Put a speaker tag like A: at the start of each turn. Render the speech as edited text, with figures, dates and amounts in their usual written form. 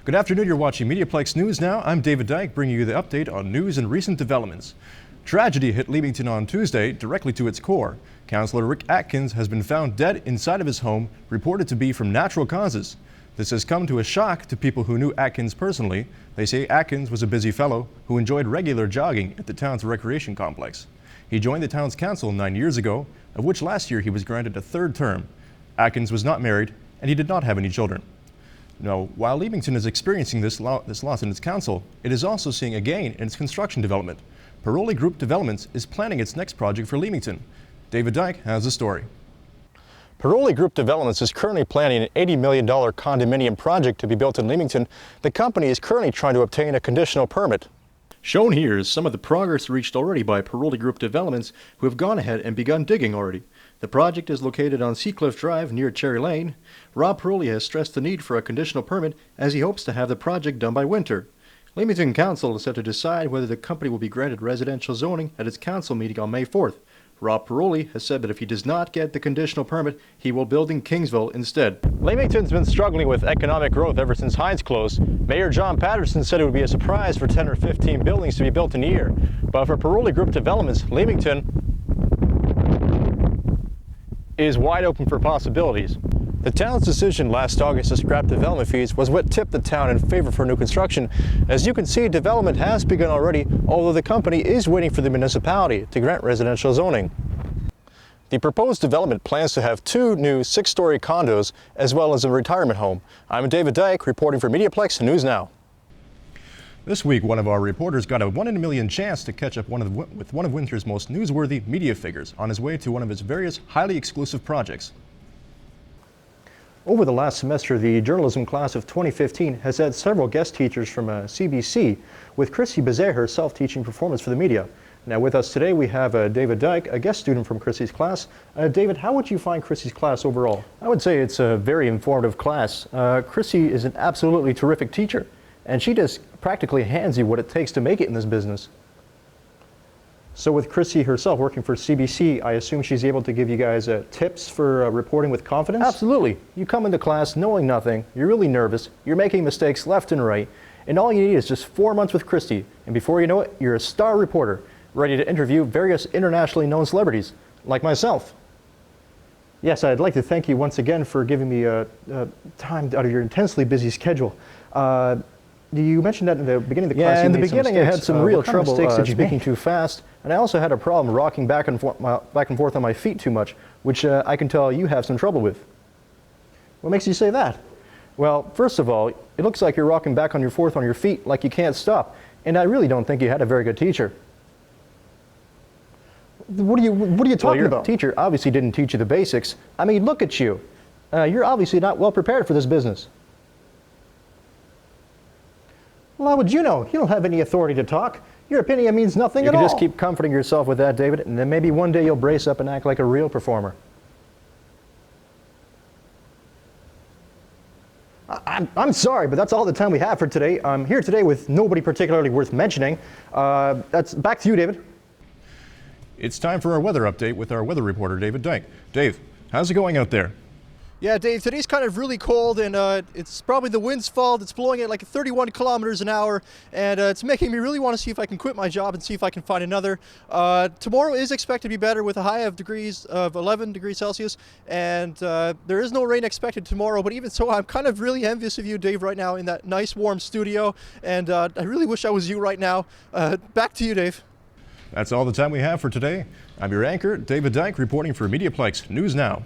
A: Good afternoon, you're watching Mediaplex News Now. I'm David Dyke, bringing you the update on news and recent developments. Tragedy hit Leamington on Tuesday, directly to its core. Councillor Rick Atkins has been found dead inside of his home, reported to be from natural causes. This has come to a shock to people who knew Atkins personally. They say Atkins was a busy fellow who enjoyed regular jogging at the town's recreation complex. He joined the town's council 9 years ago, of which last year he was granted a third term. Atkins was not married, and he did not have any children. Now, while Leamington is experiencing this loss in its council, it is also seeing a gain in its construction development. Paroli Group Developments is planning its next project for Leamington. David Dyke has the story. Paroli Group Developments is currently planning an $80 million condominium project to be built in Leamington. The company is currently trying to obtain a conditional permit. Shown here is some of the progress reached already by Paroli Group Developments, who have gone ahead and begun digging already. The project is located on Seacliff Drive near Cherry Lane. Rob Paroli has stressed the need for a conditional permit as he hopes to have the project done by winter. Leamington Council is set to decide whether the company will be granted residential zoning at its council meeting on May 4th. Rob Paroli has said that if he does not get the conditional permit, he will build in Kingsville instead. Leamington's been struggling with economic growth ever since Hines closed. Mayor John Patterson said it would be a surprise for 10 or 15 buildings to be built in a year. But for Paroli Group Developments, Leamington is wide open for possibilities. The town's decision last August to scrap development fees was what tipped the town in favor for new construction. As you can see, development has begun already, although the company is waiting for the municipality to grant residential zoning. The proposed development plans to have 2 new 6-story condos as well as a retirement home. I'm David Dyke, reporting for Mediaplex News Now. This week, one of our reporters got a 1 in a million chance to catch up with one of winter's most newsworthy media figures on his way to one of his various highly exclusive projects. Over the last semester, the journalism class of 2015 has had several guest teachers from CBC, with Christie herself teaching performance for the media. Now with us today we have David Dyke, a guest student from Christie's class. David, how would you find Christie's class overall? I would say it's a very informative class. Christie is an absolutely terrific teacher, and she just practically hands you what it takes to make it in this business. So with Christie herself working for CBC, I assume she's able to give you guys tips for reporting with confidence? Absolutely. You come into class knowing nothing, you're really nervous, you're making mistakes left and right, and all you need is just 4 months with Christie, and before you know it, you're a star reporter, ready to interview various internationally known celebrities, like myself. Yes, I'd like to thank you once again for giving me time out of your intensely busy schedule. You mentioned that in the beginning of the class. Yeah, in the beginning I had some real trouble speaking too fast, and I also had a problem rocking back and forth on my feet too much, which I can tell you have some trouble with. What makes you say that? Well, first of all, it looks like you're rocking back and forth on your feet like you can't stop, and I really don't think you had a very good teacher. What are you talking about? Your teacher obviously didn't teach you the basics. I mean, look at you. You're obviously not well prepared for this business. Well, how would you know? You don't have any authority to talk. Your opinion means nothing at all. You can just keep comforting yourself with that, David, and then maybe one day you'll brace up and act like a real performer. I'm sorry, but that's all the time we have for today. I'm here today with nobody particularly worth mentioning. That's back to you, David. It's time for our weather update with our weather reporter, David Dyke. Dave, how's it going out there?
B: Yeah, Dave, today's kind of really cold, and it's probably the wind's fault. It's blowing at like 31 kilometers an hour, and it's making me really want to see if I can quit my job and see if I can find another. Tomorrow is expected to be better with a high of 11 degrees Celsius, and there is no rain expected tomorrow, but even so, I'm kind of really envious of you, Dave, right now in that nice warm studio, and I really wish I was you right now. Back to you, Dave.
A: That's all the time we have for today. I'm your anchor, David Dyke, reporting for Mediaplex News Now.